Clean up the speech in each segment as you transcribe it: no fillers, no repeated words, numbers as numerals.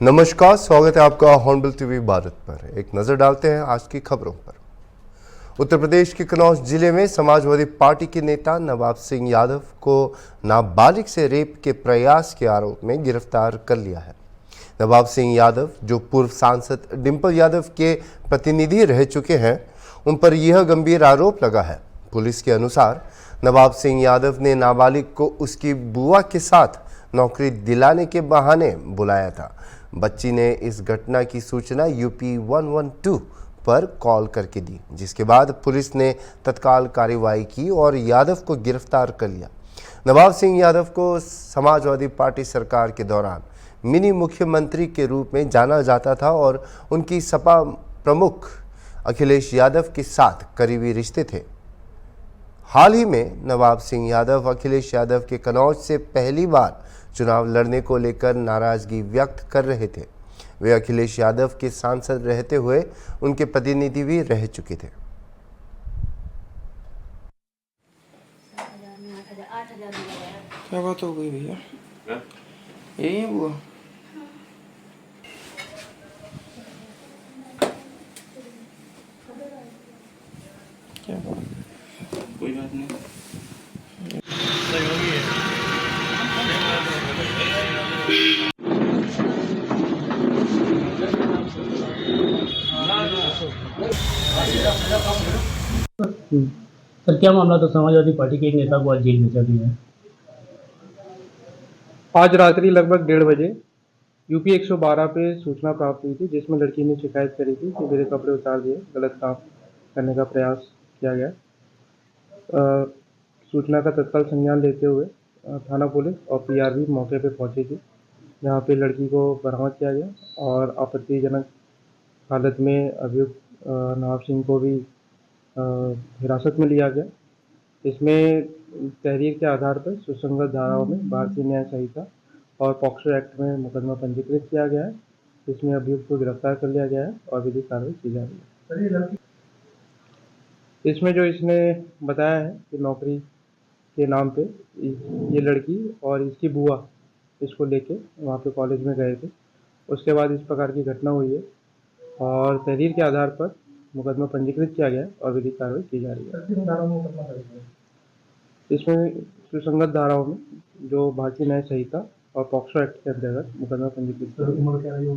नमस्कार, स्वागत है आपका हॉर्नबिल टीवी भारत पर। एक नजर डालते हैं आज की खबरों पर। उत्तर प्रदेश के कन्नौज जिले में समाजवादी पार्टी के नेता नवाब सिंह यादव को नाबालिग से रेप के प्रयास के आरोप में गिरफ्तार कर लिया है। नवाब सिंह यादव, जो पूर्व सांसद डिंपल यादव के प्रतिनिधि रह चुके हैं, उन पर यह गंभीर आरोप लगा है। पुलिस के अनुसार नवाब सिंह यादव ने नाबालिग को उसकी बुआ के साथ नौकरी दिलाने के बहाने बुलाया था। बच्ची ने इस घटना की सूचना यूपी 112 पर कॉल करके दी, जिसके बाद पुलिस ने तत्काल कार्रवाई की और यादव को गिरफ्तार कर लिया। नवाब सिंह यादव को समाजवादी पार्टी सरकार के दौरान मिनी मुख्यमंत्री के रूप में जाना जाता था और उनकी सपा प्रमुख अखिलेश यादव के साथ करीबी रिश्ते थे। हाल ही में नवाब सिंह यादव अखिलेश यादव के कन्नौज से पहली बार चुनाव लड़ने को लेकर नाराजगी व्यक्त कर रहे थे। वे अखिलेश यादव के सांसद रहते हुए उनके प्रतिनिधि भी रह चुके थे। क्या बात हो गई भैया? यही है बुआ? क्या कोई बात नहीं। सर, क्या मामला था? समाजवादी पार्टी के एक नेता को आज जेल भेजा गया है। आज रात्रि लगभग 1:30 बजे यूपी 112 पे सूचना प्राप्त हुई थी, जिसमें लड़की ने शिकायत करी थी कि मेरे कपड़े उतार दिए, गलत काम करने का प्रयास किया गया। सूचना का तत्काल संज्ञान लेते हुए थाना पुलिस और पीआरबी मौके पे पहुंची थी, जहां पे लड़की को बरामद किया गया और आपत्तिजनक हालत में अभियुक्त नवाब सिंह को भी हिरासत में लिया गया। इसमें तहरीर के आधार पर सुसंगत धाराओं में भारतीय न्याय संहिता और पॉक्सो एक्ट में मुकदमा पंजीकृत किया गया है। इसमें अभियुक्त को गिरफ्तार कर लिया गया है और विधिक कार्रवाई की जा रही है। इसमें जो इसने बताया है कि नौकरी के नाम पे ये लड़की और इसकी बुआ इसको लेके वहाँ पे कॉलेज में गए थे। उसके बाद इस प्रकार की घटना हुई है और तहरीर के आधार पर मुकदमा पंजीकृत किया गया और विधिक कार्रवाई की जा रही है। इसमें सुसंगत धाराओं में जो भारतीय न्याय संहिता और पॉक्सो एक्ट के अंतर्गत मुकदमा पंजीकृत किया गया।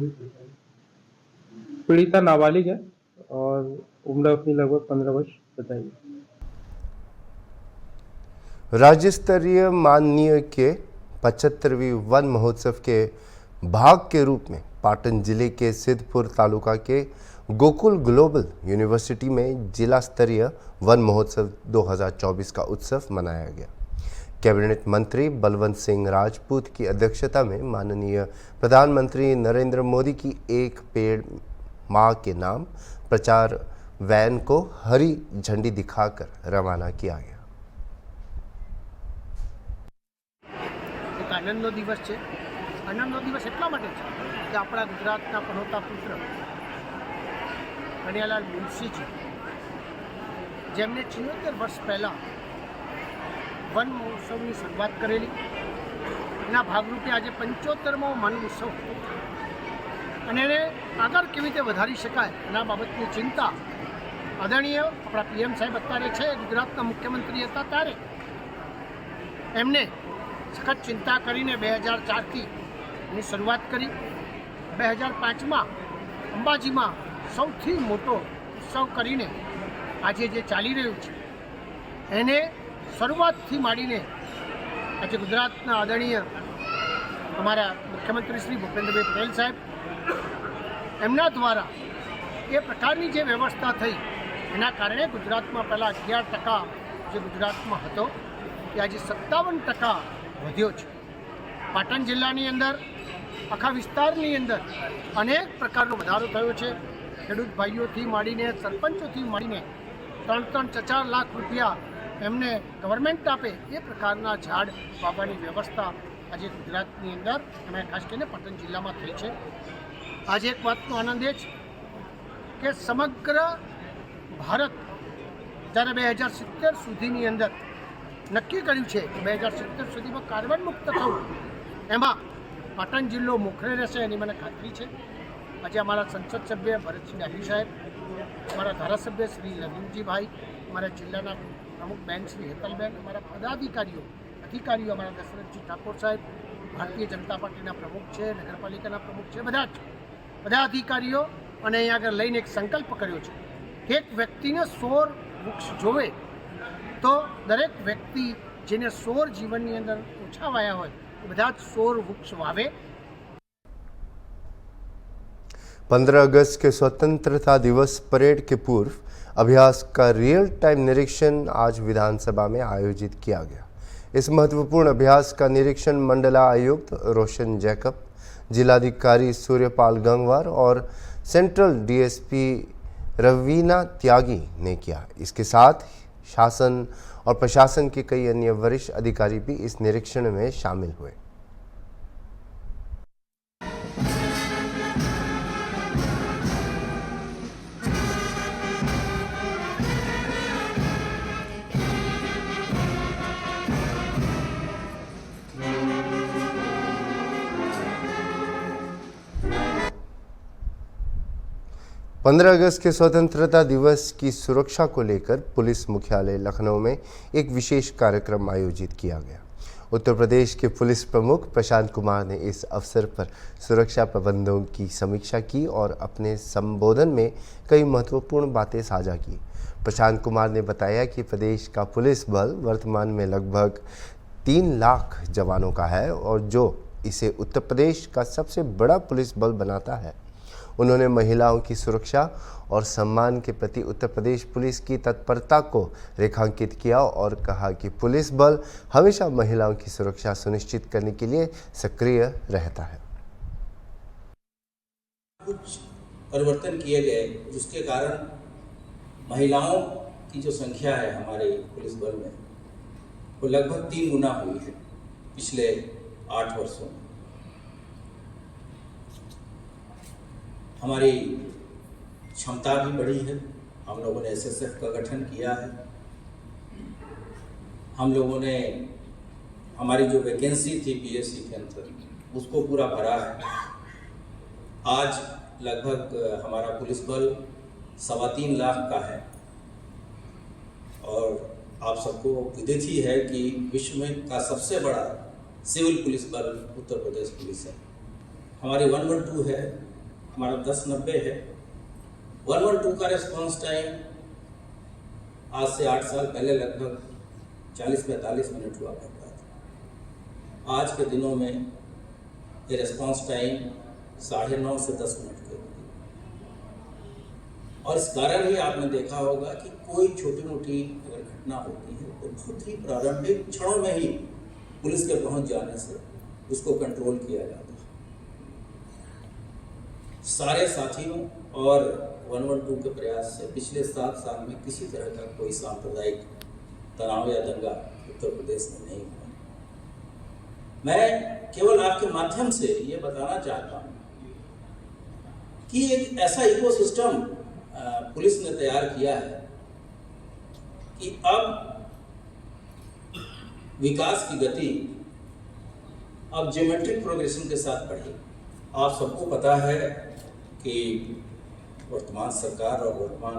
पीड़िता नाबालिग है और उम्र अपनी लगभग 15 वर्ष बताई है। राज्य स्तरीय माननीय के 75वीं वन महोत्सव के भाग के रूप में पाटन जिले के सिद्धपुर तालुका के गोकुल ग्लोबल यूनिवर्सिटी में जिला स्तरीय वन महोत्सव 2024 का उत्सव मनाया गया। कैबिनेट मंत्री बलवंत सिंह राजपूत की अध्यक्षता में माननीय प्रधानमंत्री नरेंद्र मोदी की एक पेड़ मां के नाम प्रचार वैन को हरी झंडी दिखाकर रवाना किया गया। एक आनंदનો દિવસ છે। આનંદનો દિવસ એટલા માટે છે કે આપણા ગુજરાતના પનોતા પુત્ર કનૈયાલાલ મુનશીજી, જેમને 76 વર્ષ પહેલાં વન મહોત્સવની શરૂઆત કરેલી, એના ભાગરૂપે આજે 75મો વન ઉત્સવ અને એને આગળ કેવી રીતે વધારી શકાય એના બાબતની ચિંતા આદરણીય આપણા પીએમ સાહેબ અત્યારે છે, ગુજરાતના મુખ્યમંત્રી હતા ત્યારે એમને સખત ચિંતા કરીને 2004થી એની શરૂઆત કરી। 2005માં અંબાજીમાં સૌથી મોટો ઉત્સવ કરીને આજે જે ચાલી રહ્યું છે એને શરૂઆતથી માંડીને આજે ગુજરાતના આદરણીય અમારા મુખ્યમંત્રી શ્રી ભૂપેન્દ્રભાઈ પટેલ સાહેબ એમના દ્વારા એ પ્રકારની જે વ્યવસ્થા થઈ એના કારણે ગુજરાતમાં પહેલાં 11% જે ગુજરાતમાં હતો એ આજે 57% વધ્યો છે। પાટણ જિલ્લાની અંદર આખા વિસ્તારની અંદર અનેક પ્રકારનો વધારો થયો છે। ખેડૂત ભાઈઓથી માંડીને સરપંચોથી માંડીને 3-4 લાખ રૂપિયા એમને ગવર્મેન્ટ આપે એ પ્રકારના ઝાડ વાવવાની વ્યવસ્થા આજે ગુજરાતની અંદર અને ખાસ કરીને પાટણ જિલ્લામાં થઈ છે। આજે એક વાતનો આનંદ એ છે કે સમગ્ર ભારત જ્યારે 2070 સુધીની અંદર નક્કી કર્યું છે કે 2070 સુધીમાં કાર્બન મુક્ત થવું, એમાં પાટણ જિલ્લો મોખરે રહેશે એની મને ખાતરી છે. આજે અમારા સંસદ સભ્ય ભરતસિંહ ડાભી સાહેબ, અમારા ધારાસભ્ય શ્રી રવિન્દ્રજીભાઈ, અમારા જિલ્લાના પ્રમુખ બેન શ્રી હેતલબેન, અમારા પદાધિકારીઓ અધિકારીઓ, અમારા દશરથજી ઠાકોર સાહેબ, ભારતીય જનતા પાર્ટીના પ્રમુખ છે, નગરપાલિકાના પ્રમુખ છે, બધા અધિકારીઓ અને અહીંયા આગળ લઈને એક સંકલ્પ કર્યો છે કે એક વ્યક્તિને 100 વૃક્ષ જોવે તો દરેક વ્યક્તિ જેને 100 જીવનની અંદર ઓછા વાયા હોય એ બધા જ 100 વૃક્ષ વાવે. 15 अगस्त के स्वतंत्रता दिवस परेड के पूर्व अभ्यास का रियल टाइम निरीक्षण आज विधानसभा में आयोजित किया गया. इस महत्वपूर्ण अभ्यास का निरीक्षण मंडला आयुक्त रोशन जैकब, जिलाधिकारी सूर्यपाल गंगवार और सेंट्रल डीएसपी रवीना त्यागी ने किया. इसके साथ शासन और प्रशासन के कई अन्य वरिष्ठ अधिकारी भी इस निरीक्षण में शामिल हुए. पंद्रह अगस्त के स्वतंत्रता दिवस की सुरक्षा को लेकर पुलिस मुख्यालय लखनऊ में एक विशेष कार्यक्रम आयोजित किया गया. उत्तर प्रदेश के पुलिस प्रमुख प्रशांत कुमार ने इस अवसर पर सुरक्षा प्रबंधों की समीक्षा की और अपने संबोधन में कई महत्वपूर्ण बातें साझा की. प्रशांत कुमार ने बताया कि प्रदेश का पुलिस बल वर्तमान में लगभग 3 लाख जवानों का है और जो इसे उत्तर प्रदेश का सबसे बड़ा पुलिस बल बनाता है. उन्होंने महिलाओं की सुरक्षा और सम्मान के प्रति उत्तर प्रदेश पुलिस की तत्परता को रेखांकित किया और कहा कि पुलिस बल हमेशा महिलाओं की सुरक्षा सुनिश्चित करने के लिए सक्रिय रहता है. कुछ परिवर्तन किए गए जिसके कारण महिलाओं की जो संख्या है हमारे पुलिस बल में वो लगभग 3 गुना हुई है पिछले 8 वर्षों में. हमारी क्षमता भी बढ़ी है. हम लोगों ने एसएसएफ का गठन किया है. हम लोगों ने हमारी जो वैकेंसी थी पीएससी के अंदर उसको पूरा भरा है. आज लगभग हमारा पुलिस बल 3.25 लाख का है और आप सबको विदित ही है कि विश्व में का सबसे बड़ा सिविल पुलिस बल उत्तर प्रदेश पुलिस है. हमारी 112 है, हमारा 1090 है. 112 का रिस्पांस टाइम आज से 8 साल पहले लगभग 40-45 मिनट हुआ करता था. आज के दिनों में ये रिस्पांस टाइम 9:30 से 10 मिनट के और इस कारण ही आपने देखा होगा कि कोई छोटी मोटी अगर घटना होती है तो बहुत ही प्रारंभिक क्षणों में ही पुलिस के पहुंच जाने से उसको कंट्रोल किया जाता है. सारे साथियों और 112 के प्रयास से पिछले 7 साल में किसी तरह का कोई सांप्रदायिक तनाव या दंगा उत्तर प्रदेश में नहीं हुआ. मैं केवल आपके माध्यम से ये बताना चाहता हूँ कि एक ऐसा इकोसिस्टम पुलिस ने तैयार किया है कि अब विकास की गति अब ज्योमेट्रिक प्रोग्रेशन के साथ बढ़ी. आप सबको पता है कि वर्तमान सरकार और वर्तमान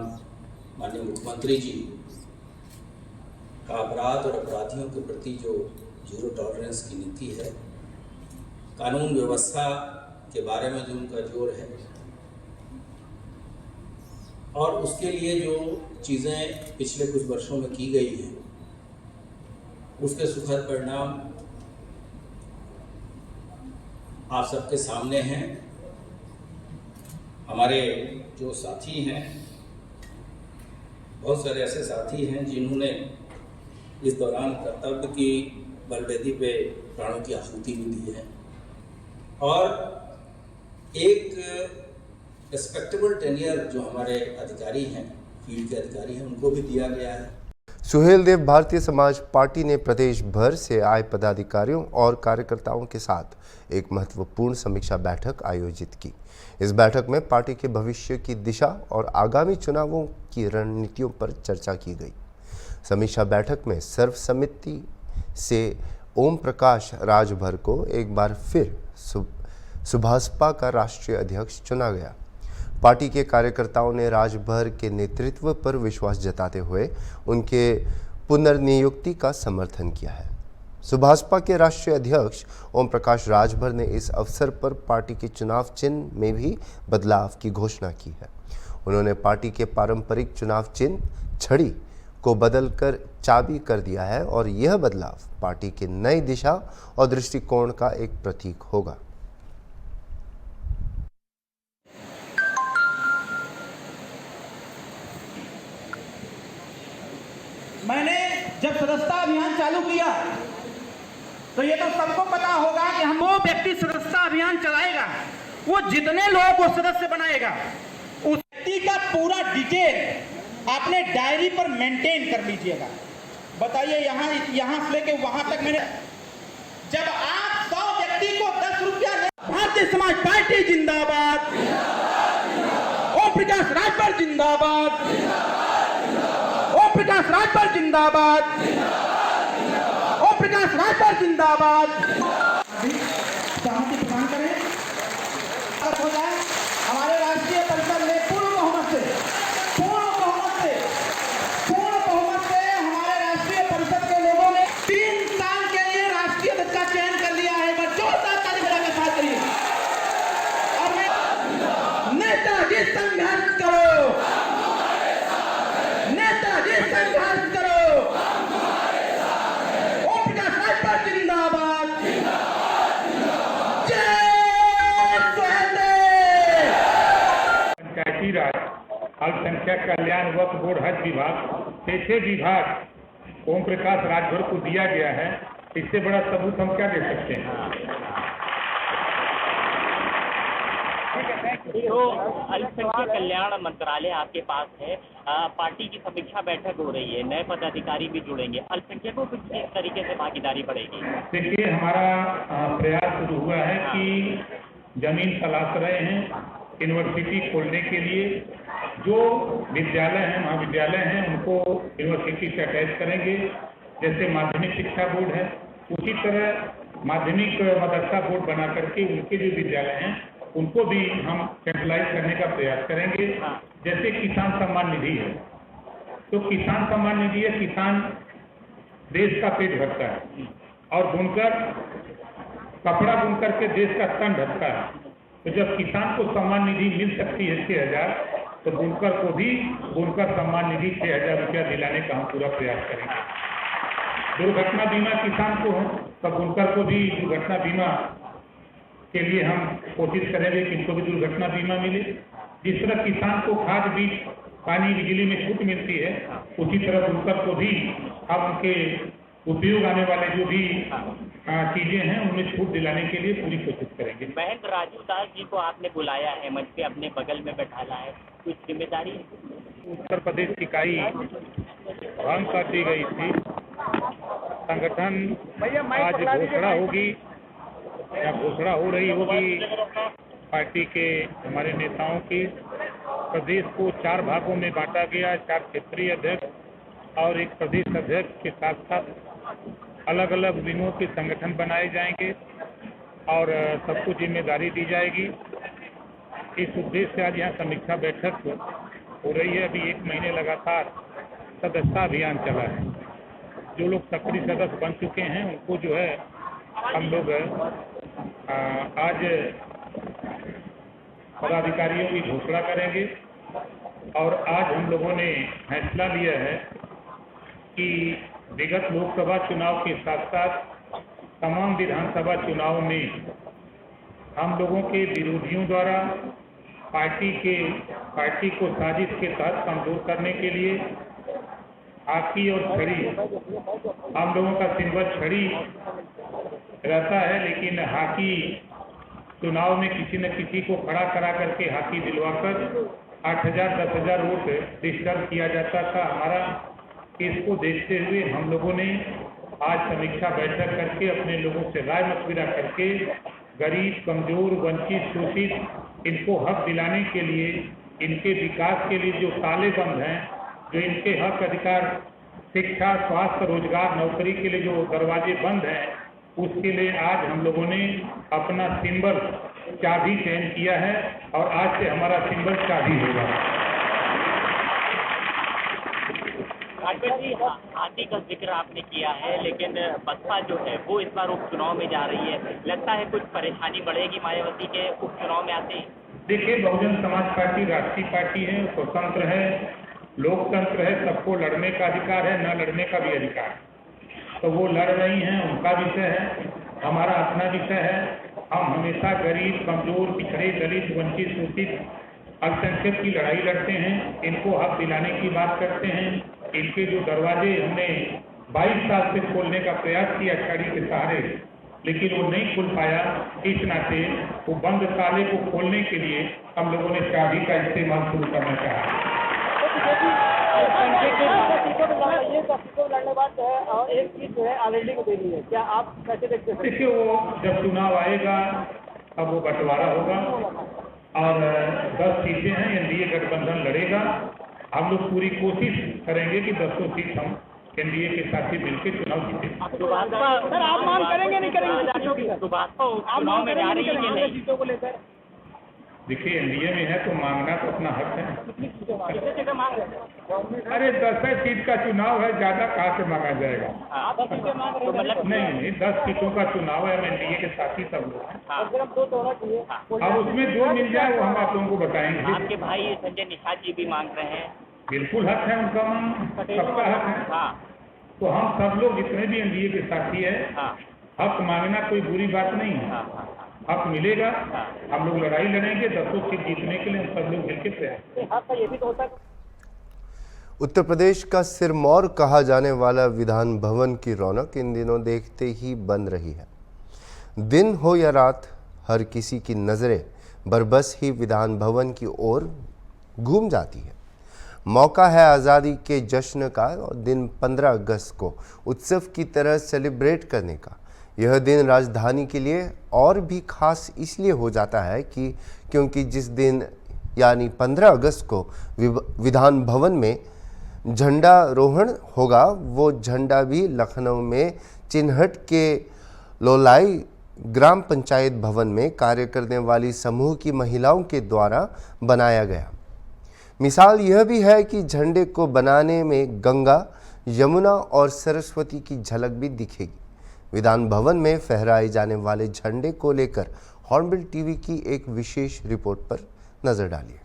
माननीय मुख्यमंत्री जी का अपराध और अपराधियों के प्रति जो जीरो टॉलरेंस की नीति है, कानून व्यवस्था के बारे में जो उनका जोर है और उसके लिए जो चीज़ें पिछले कुछ वर्षों में की गई हैं उसके सुखद परिणाम आप सबके सामने हैं. हमारे जो साथी हैं, बहुत सारे ऐसे साथी हैं जिन्होंने इस दौरान कर्तव्य की बलवेदी पे प्राणों की आहुति भी दी है और एक रिस्पेक्टेबल टेनियर जो हमारे अधिकारी हैं, फील्ड के अधिकारी हैं, उनको भी दिया गया है. सुहेल देव भारतीय समाज पार्टी ने प्रदेश भर से आए पदाधिकारियों और कार्यकर्ताओं के साथ एक महत्वपूर्ण समीक्षा बैठक आयोजित की. इस बैठक में पार्टी के भविष्य की दिशा और आगामी चुनावों की रणनीतियों पर चर्चा की गई. समीक्षा बैठक में सर्वसम्मति से ओम प्रकाश राजभर को एक बार फिर सुभाषपा का राष्ट्रीय अध्यक्ष चुना गया। पार्टी के कार्यकर्ताओं ने राज्यभर के नेतृत्व पर विश्वास जताते हुए उनके पुनर्नियुक्ति का समर्थन किया है। सुभाषपा के राष्ट्रीय अध्यक्ष ओम प्रकाश राजभर ने इस अवसर पर पार्टी के चुनाव चिन्ह में भी बदलाव की घोषणा की है। उन्होंने पार्टी के पारंपरिक चुनाव चिन्ह छड़ी को बदलकर चाबी कर दिया है और यह बदलाव पार्टी की नई दिशा और दृष्टिकोण का एक प्रतीक होगा। मैंने जब सदस्यता अभियान चालू किया तो ये तो सबको पता होगा कि हम वो व्यक्ति सदस्यता अभियान चलाएगा, वो जितने लोगों को सदस्य बनाएगा, उस व्यक्ति का पूरा डिटेल अपने डायरी पर मेंटेन कर लीजिएगा। बताइए यहाँ से लेके वहां तक मैंने, जब आप 100 व्यक्ति को 10 रुपया, भारतीय समाज पार्टी जिंदाबाद, ओम प्रकाश राजभर जिंदाबाद, ओम प्रकाश राजभर जिंदाबाद, ओम प्रकाश राजभर जिंदाबाद। सहमति प्रदान करें, हो जाए हमारे राष्ट्रीय परिषद में पूर्ण बहुमत से हमारे राष्ट्रीय परिषद के लोगों ने 3 साल के लिए राष्ट्रीय अध्यक्ष का चयन कर लिया है। बस जोरदार ताली बजा के साथ करिए। और मैं नेताजी संघर्ष करो, नेताजी संघर्ष करो, ओम प्रकाश राजभर जिंदाबाद, जय सोहेलदेव। पंचायती राज, अल्पसंख्यक कल्याण वक्फ बोर्ड, हज विभाग, 6 विभाग ओम प्रकाश राजभर को दिया गया है। इससे बड़ा सबूत हम क्या दे सकते हैं? तो अल्पसंख्यक कल्याण मंत्रालय आपके पास है, पार्टी की समीक्षा बैठक हो रही है, नए पदाधिकारी भी जुड़ेंगे, अल्पसंख्यकों को किस तरीके से भागीदारी बढ़ेगी? देखिए, हमारा प्रयास शुरू हुआ है कि जमीन तलाश रहे हैं यूनिवर्सिटी खोलने के लिए। जो विद्यालय हैं, महाविद्यालय हैं, उनको यूनिवर्सिटी से अटैच करेंगे। जैसे माध्यमिक शिक्षा बोर्ड है, उसी तरह माध्यमिक मदरसा बोर्ड बना करके उनके जो विद्यालय हैं उनको भी हम सेंट्रलाइज करने का प्रयास करेंगे। जैसे किसान सम्मान निधि है, तो किसान सम्मान निधि है, किसान देश का पेट भरता है, और बुनकर कपड़ा बुनकर के देश का तन ढकता है। तो जब किसान को सम्मान निधि मिल सकती है 6,000, तो बुनकर को भी बुनकर सम्मान निधि 6,000 रुपया दिलाने का हम पूरा प्रयास करेंगे। दुर्घटना बीमा किसान को हो, तो बुनकर को भी दुर्घटना बीमा के लिए हम कोशिश करेंगे कि इनको भी दुर्घटना बीमा मिले। जिस तरह किसान को खाद, बीज, पानी, बिजली में छूट मिलती है, उसी तरह बुनकर को भी हम उनके उपयोग आने वाले जो भी चीजें हैं उनमें छूट दिलाने के लिए पूरी कोशिश करेंगे। महेंद्र राजू दास जी को आपने बुलाया है, मंच पे अपने बगल में बैठाना है, कुछ जिम्मेदारी? उत्तर प्रदेश की इकाई भंग कर दी गई थी। संगठन आज घोषणा होगी या घोषणा हो रही होगी पार्टी के हमारे नेताओं की। प्रदेश को 4 भागों में बांटा गया, 4 क्षेत्रीय अध्यक्ष और 1 प्रदेश अध्यक्ष के साथ साथ अलग अलग विंगों के संगठन बनाए जाएंगे और सबको जिम्मेदारी दी जाएगी। इस उद्देश्य से आज यहाँ समीक्षा बैठक हो रही है। अभी 1 महीने लगातार सदस्यता अभियान चला है। जो लोग सक्रिय सदस्य बन चुके हैं उनको जो है हम लोग आज पदाधिकारियों की घोषणा करेंगे। और आज हम लोगों ने फैसला लिया है कि विगत लोकसभा चुनाव के साथ साथ तमाम विधानसभा चुनाव में हम लोगों के विरोधियों द्वारा पार्टी को साजिश के तहत कमजोर करने के लिए हाथी और छड़ी, हम लोगों का सिंबल छड़ी रहता है, लेकिन हाथी चुनाव में किसी न किसी को खड़ा करा करके हाथी दिलवाकर 8,000 10,000 वोट डिस्टर्ब किया जाता था हमारा। इसको देखते हुए हम लोगों ने आज समीक्षा बैठक करके अपने लोगों से राय मशविरा करके गरीब, कमजोर, वंचित, शोषित इनको हक दिलाने के लिए, इनके विकास के लिए जो ताले बंद हैं, जो इनके हक अधिकार, शिक्षा, स्वास्थ्य, रोजगार, नौकरी के लिए जो दरवाजे बंद हैं, उसके लिए आज हम लोगों ने अपना सिंबल चाबी चयन किया है और आज से हमारा सिंबल चाबी होगा। राजभर जी, हाथी का जिक्र आपने किया है, लेकिन बसपा जो है वो इस बार उपचुनाव में जा रही है। लगता है कुछ परेशानी बढ़ेगी मायावती के उपचुनाव में आते ही? देखिए, बहुजन समाज पार्टी राष्ट्रीय पार्टी है, स्वतंत्र है, लोकतंत्र है, सबको लड़ने का अधिकार है, न लड़ने का भी अधिकार है। तो वो लड़ रही हैं, उनका विषय है, हमारा अपना विषय है। हम हमेशा गरीब, कमजोर, पिछड़े, दलित, वंचित, शोषित, अल्पसंख्यक की लड़ाई लड़ते हैं, इनको हक दिलाने की बात करते हैं। इनके जो दरवाजे हमने 22 साल से खोलने का प्रयास किया छड़ी के सहारे, लेकिन वो नहीं खुल पाया। इस नाते वो बंद ताले को खोलने के लिए हम लोगों ने चाबी का इस्तेमाल शुरू करना चाहा। लड़ने बाद जो है और एक चीज जो है आरएलडी को देनी है, क्या आप कैसे देखते हैं? देखिए, वो जब चुनाव आएगा अब वो बंटवारा होगा और 10 सीटें हैं, एनडीए गठबंधन लड़ेगा। हम लोग पूरी कोशिश करेंगे कि 10 सीट हम एनडीए के साथी मिलकर चुनाव जीते। सर, आप मांग करेंगे नहीं करेंगे? चुनाव में जा रही है कि नहीं? सीटों को लेकर देखिए, एनडीए में है तो मांगना तो अपना हक है। कितने जगह मांग रहे हैं? अरे 10 सीट का चुनाव है, ज्यादा कहाँ से मांगा जाएगा? आप सीटें मांग रहे हैं? तो मतलब नहीं, 10 सीटों का चुनाव है, एनडीए के साथी सब लोग हैं। सिर्फ 2 होना चाहिए। अब उसमें जो मिल जाए वो हम आप लोगों को बताएंगे। आपके भाई संजय निषाद जी भी मांग रहे हैं। बिल्कुल हक है उनका, सबका हक है। हाँ तो हम सब लोग जितने भी एनडीए के साथी है, हाँ हक मांगना कोई बुरी बात नहीं है। हाँ। हक मिलेगा, हम लोग लड़ाई लड़ेंगे, 10 सीट जीतने के लिए हम सब लोग मिलकर प्रयास। हक ये भी तो होता है। उत्तर प्रदेश का सिरमौर कहा जाने वाला विधान भवन की रौनक इन दिनों देखते ही बन रही है। दिन हो या रात, हर किसी की नज़रें बरबस ही विधान भवन की ओर घूम जाती है। मौका है आज़ादी के जश्न का और दिन 15 अगस्त को उत्सव की तरह सेलिब्रेट करने का। यह दिन राजधानी के लिए और भी खास इसलिए हो जाता है कि क्योंकि जिस दिन यानी 15 अगस्त को विधान भवन में झंडारोहण होगा, वो झंडा भी लखनऊ में चिन्हट के लोलाई ग्राम पंचायत भवन में कार्य करने वाली समूह की महिलाओं के द्वारा बनाया गया। मिसाल यह भी है कि झंडे को बनाने में गंगा, यमुना और सरस्वती की झलक भी दिखेगी। विधान भवन में फहराए जाने वाले झंडे को लेकर हॉर्नबिल टीवी की एक विशेष रिपोर्ट पर नजर डालिए।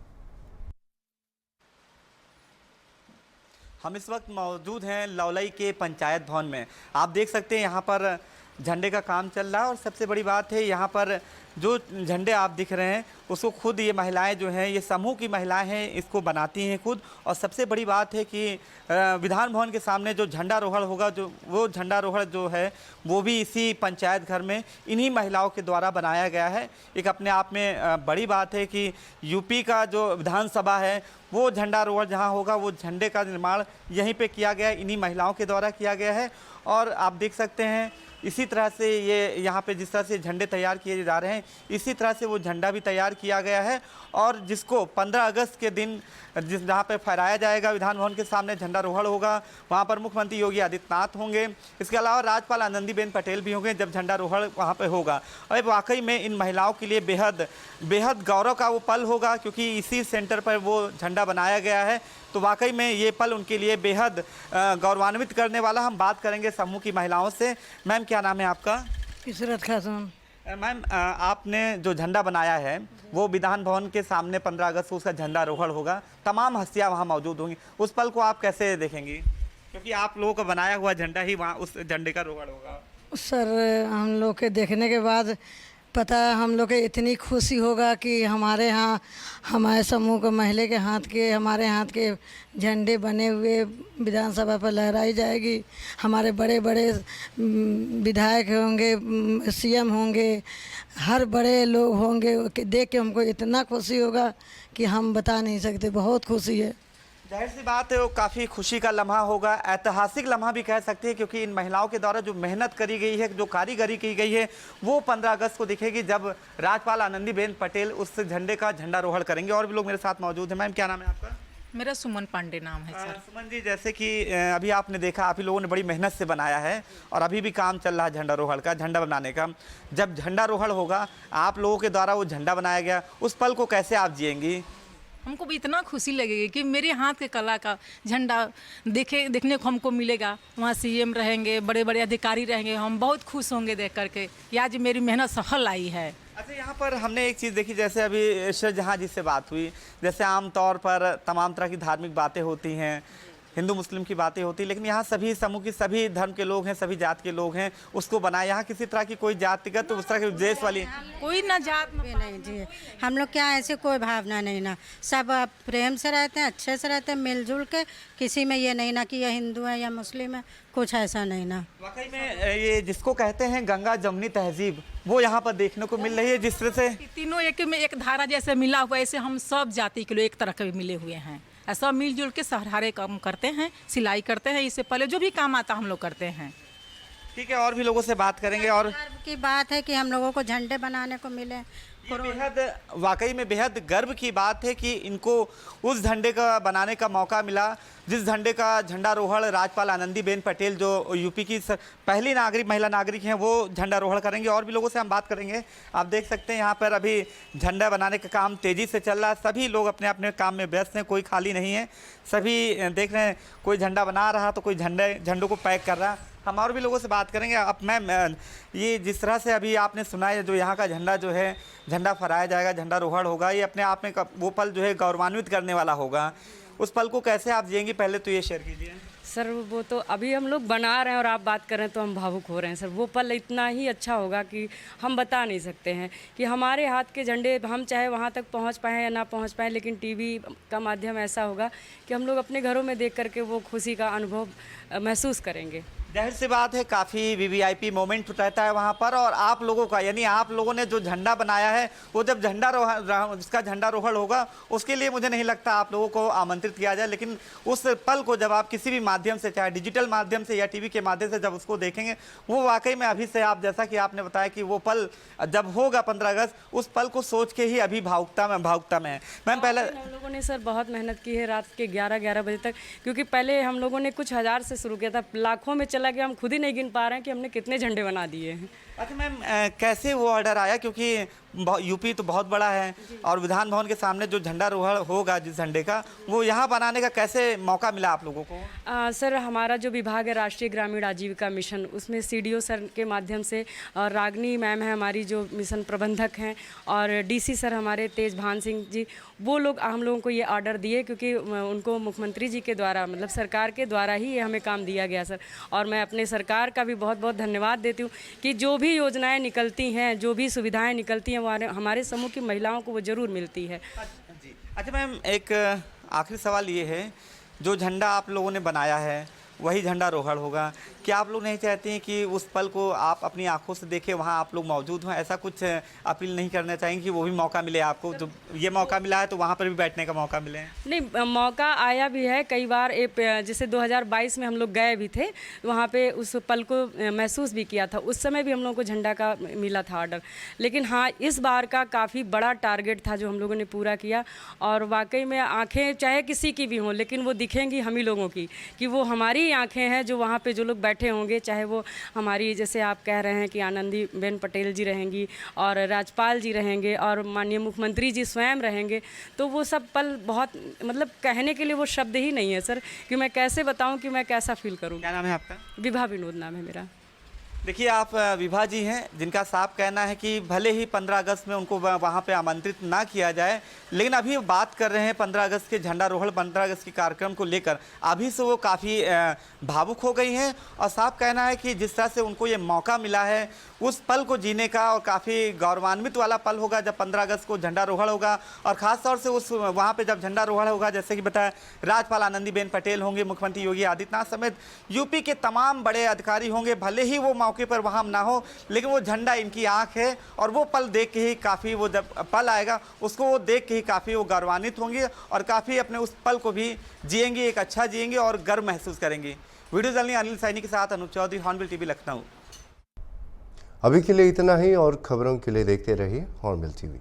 हम इस वक्त मौजूद हैं लौलई के पंचायत भवन में। आप देख सकते हैं यहाँ पर झंडे का काम चल रहा है और सबसे बड़ी बात है यहाँ पर जो झंडे आप दिख रहे हैं उसको खुद ये महिलाएं जो हैं, ये समूह की महिलाएं हैं, इसको बनाती हैं खुद। और सबसे बड़ी बात है कि विधान भवन के सामने जो झंडारोहण होगा, जो वो झंडारोहण जो है वो भी इसी पंचायत घर में इन्हीं महिलाओं के द्वारा बनाया गया है। एक अपने आप में बड़ी बात है कि यूपी का जो विधानसभा है वो झंडारोहण जहाँ होगा वो झंडे का निर्माण यहीं पे किया गया है, इन्हीं महिलाओं के द्वारा किया गया है। और आप देख सकते हैं इसी तरह से ये यहाँ पे जिस तरह से झंडे तैयार किए जा रहे हैं, इसी तरह से वो झंडा भी तैयार किया गया है और जिसको 15 अगस्त के दिन जहाँ पे फहराया जाएगा, विधान भवन के सामने झंडारोहण होगा, वहाँ पर मुख्यमंत्री योगी आदित्यनाथ होंगे। इसके अलावा राज्यपाल आनंदीबेन पटेल भी होंगे जब झंडारोहण वहाँ पे होगा। और वाकई में इन महिलाओं के लिए बेहद गौरव का वो पल होगा, क्योंकि इसी सेंटर पर वो झंडा बनाया गया है। तो वाकई में ये पल उनके लिए बेहद गौरवान्वित करने वाला। हम बात करेंगे समूह की महिलाओं से। मैम, क्या नाम है आपका? इसरत खातून। मैम, आपने जो झंडा बनाया है वो विधान भवन के सामने 15 अगस्त को उसका झंडारोहण होगा, तमाम हस्तियां वहां मौजूद होंगी। उस पल को आप कैसे देखेंगी, क्योंकि आप लोगों का बनाया हुआ झंडा ही वहाँ उस झंडे का रोहण होगा? सर, हम लोग के देखने के बाद पता हम लोग के इतनी खुशी होगा कि हमारे यहाँ हमारे समूह के महिला के हमारे हाथ के झंडे बने हुए विधानसभा पर लहराई जाएगी। हमारे बड़े बड़े विधायक होंगे, सीएम होंगे, हर बड़े लोग होंगे। देख के हमको इतना खुशी होगा कि हम बता नहीं सकते, बहुत खुशी है। जाहिर सी बात है वो काफ़ी खुशी का लम्हा होगा, ऐतिहासिक लम्हा भी कह सकते हैं, क्योंकि इन महिलाओं के द्वारा जो मेहनत करी गई है, जो कारीगरी की गई है, वो 15 अगस्त को दिखेगी जब राज्यपाल आनंदीबेन पटेल उस झंडे का झंडारोहण करेंगे। और भी लोग मेरे साथ मौजूद हैं। मैम, क्या नाम है आपका? मेरा सुमन पांडे नाम है सर। सुमन जी, जैसे कि अभी आपने देखा, आप ही लोगों ने बड़ी मेहनत से बनाया है और अभी भी काम चल रहा है झंडारोहण का, झंडा बनाने का। जब झंडारोहण होगा, आप लोगों के द्वारा वो झंडा बनाया गया, उस पल को कैसे आप जिएंगी? हमको भी इतना खुशी लगेगी कि मेरे हाथ के कला का झंडा देखने को हमको मिलेगा। वहाँ सीएम रहेंगे, बड़े बड़े अधिकारी रहेंगे, हम बहुत खुश होंगे देख करके कि आज मेरी मेहनत सफल आई है। अच्छा, यहाँ पर हमने एक चीज़ देखी, जैसे अभी शाहजहाँ जी से बात हुई, जैसे आमतौर पर तमाम तरह की धार्मिक बातें होती हैं, हिंदू मुस्लिम की बातें होती, लेकिन यहाँ सभी समूह की, सभी धर्म के लोग हैं, सभी जात के लोग हैं, उसको बनाए। यहाँ किसी तरह की कोई जातिगत उस तरह के उद्देश्य वाली कोई ना जात नहीं जी, हम लोग क्या ऐसे कोई भावना नहीं ना, सब प्रेम से रहते हैं, अच्छे से रहते हैं, मिलजुल के। किसी में ये नहीं ना कि ये हिंदू है या मुस्लिम है, कुछ ऐसा नहीं ना। वाकई में ये जिसको कहते हैं गंगा जमुनी तहजीब, वो यहाँ पर देखने को मिल रही है। जिस तरह से तीनों एक में एक धारा जैसे मिला हुआ, ऐसे हम सब जाति के लोग एक तरह के मिले हुए हैं। ऐसा मिलजुल के सहारे काम करते हैं, सिलाई करते हैं, इससे पहले जो भी काम आता हम लोग करते हैं। ठीक है, और भी लोगों से बात करेंगे। और गर्व की बात है कि हम लोगों को झंडे बनाने को मिले। बेहद, वाकई में बेहद गर्व की बात है कि इनको उस झंडे का बनाने का मौका मिला, जिस झंडे का झंडारोहण राज्यपाल आनंदीबेन पटेल, जो यूपी की पहली महिला नागरिक हैं, वो झंडारोहण करेंगे। और भी लोगों से हम बात करेंगे। आप देख सकते हैं यहाँ पर अभी झंडा बनाने का काम तेज़ी से चल रहा है, सभी लोग अपने अपने काम में व्यस्त हैं, कोई खाली नहीं है, सभी देख रहे हैं, कोई झंडा बना रहा तो कोई झंडों को पैक कर रहा। हम और भी लोगों से बात करेंगे। अब मैम, ये जिस तरह से अभी आपने सुना है, जो यहाँ का झंडा जो है, झंडा फहराया जाएगा, झंडारोहण होगा, ये अपने आप में वो पल जो है गौरवान्वित करने वाला होगा। उस पल को कैसे आप जिएंगे, पहले तो ये शेयर कीजिए। सर वो तो अभी हम लोग बना रहे हैं और आप बात कर रहे हैं तो हम भावुक हो रहे हैं सर। वो पल इतना ही अच्छा होगा कि हम बता नहीं सकते हैं कि हमारे हाथ के झंडे, हम चाहे वहाँ तक पहुँच पाएँ या ना पहुँच पाएँ, लेकिन टीवी का माध्यम ऐसा होगा कि हम लोग अपने घरों में देख करके वो खुशी का अनुभव महसूस करेंगे। जाहिर सी बात है, काफ़ी वीवीआईपी मोमेंट रहता है वहाँ पर। और आप लोगों का, यानी आप लोगों ने जो झंडा बनाया है, वो जब जिसका झंडारोहण होगा, उसके लिए मुझे नहीं लगता आप लोगों को आमंत्रित किया जाए। लेकिन उस पल को जब आप किसी भी माध्यम से, चाहे डिजिटल माध्यम से या टीवी के माध्यम से जब उसको देखेंगे, वो वाकई में अभी से, आप जैसा कि आपने बताया कि वो पल जब होगा 15 अगस्त, उस पल को सोच के ही अभी भावुकता में है। मैम, पहले हम लोगों ने सर बहुत मेहनत की है रात के 11 बजे तक, क्योंकि पहले हम लोगों ने कुछ हज़ार से शुरू किया था, लाखों में चला गया, हम खुद ही नहीं गिन पा रहे हैं कि हमने कितने झंडे बना दिए हैं। अच्छा मैम, कैसे वो ऑर्डर आया, क्योंकि यूपी तो बहुत बड़ा है और विधान भवन के सामने जो झंडारोहण होगा जिस झंडे का, वो यहाँ बनाने का कैसे मौका मिला आप लोगों को? सर हमारा जो विभाग है राष्ट्रीय ग्रामीण आजीविका मिशन, उसमें सीडीओ सर के माध्यम से, और रागनी मैम है हमारी जो मिशन प्रबंधक हैं, और डीसी सर हमारे तेज भान सिंह जी, वो लोग हम लोगों को ये ऑर्डर दिए, क्योंकि उनको मुख्यमंत्री जी के द्वारा, मतलब सरकार के द्वारा ही ये हमें काम दिया गया सर। और मैं अपने सरकार का भी बहुत बहुत धन्यवाद देती हूँ कि जो भी योजनाएं निकलती हैं, जो भी सुविधाएं निकलती हैं, वो हमारे समूह की महिलाओं को वो ज़रूर मिलती है। जी, अच्छा मैम, एक आखिरी सवाल ये है, जो झंडा आप लोगों ने बनाया है वही झंडारोहण होगा, क्या आप लोग नहीं चाहते हैं कि उस पल को आप अपनी आंखों से देखें, वहाँ आप लोग मौजूद हों? ऐसा कुछ अपील नहीं करना चाहेंगे कि वो भी मौका मिले आपको, जो ये मौका मिला है तो वहाँ पर भी बैठने का मौका मिले? नहीं, मौका आया भी है कई बार। जैसे 2022 में हम लोग गए भी थे वहाँ पे, उस पल को महसूस भी किया था। उस समय भी हम लोगों को झंडा का मिला था ऑर्डर। लेकिन हाँ, इस बार का काफ़ी बड़ा टारगेट था जो हम लोगों ने पूरा किया, और वाकई में आँखें चाहे किसी की भी हों, लेकिन वो दिखेंगी हम ही लोगों की, कि वो हमारी आंखें हैं जो वहाँ पे जो लोग बैठे होंगे, चाहे वो हमारी, जैसे आप कह रहे हैं कि आनंदीबेन पटेल जी रहेंगी और राज्यपाल जी रहेंगे और माननीय मुख्यमंत्री जी स्वयं रहेंगे, तो वो सब पल बहुत, मतलब कहने के लिए वो शब्द ही नहीं है सर, कि मैं कैसे बताऊं कि मैं कैसा फील करूं। क्या नाम है आपका? विभा विनोद नाम है मेरा। देखिए, आप विभा जी हैं, जिनका साफ कहना है कि भले ही 15 अगस्त में उनको वहाँ पे आमंत्रित ना किया जाए, लेकिन अभी बात कर रहे हैं 15 अगस्त के झंडारोहण, 15 अगस्त के कार्यक्रम को लेकर अभी से वो काफ़ी भावुक हो गई हैं। और साफ कहना है कि जिस तरह से उनको ये मौका मिला है उस पल को जीने का, और काफ़ी गौरवान्वित वाला पल होगा जब 15 अगस्त को झंडारोहण होगा। और ख़ास तौर से उस वहाँ पे जब झंडारोहण होगा, जैसे कि बताया, राज्यपाल आनंदीबेन पटेल होंगे, मुख्यमंत्री योगी आदित्यनाथ समेत यूपी के तमाम बड़े अधिकारी होंगे। भले ही वो मौके पर वहाँ ना हो, लेकिन वो झंडा इनकी आँख है, और वो पल देख के ही काफ़ी, वो जब पल आएगा उसको वो देख के ही काफ़ी वो गौरवान्वित होंगे और काफ़ी अपने उस पल को भी जिएंगे, एक अच्छा जिएंगे और गर्व महसूस करेंगे। वीडियो जर्नलिस्ट अनिल सैनी के साथ अनूप चौधरी, हॉर्नबिल टीवी, लखनऊ। अभी के लिए इतना ही, और खबरों के लिए देखते रहिए हॉर्नबिल टीवी।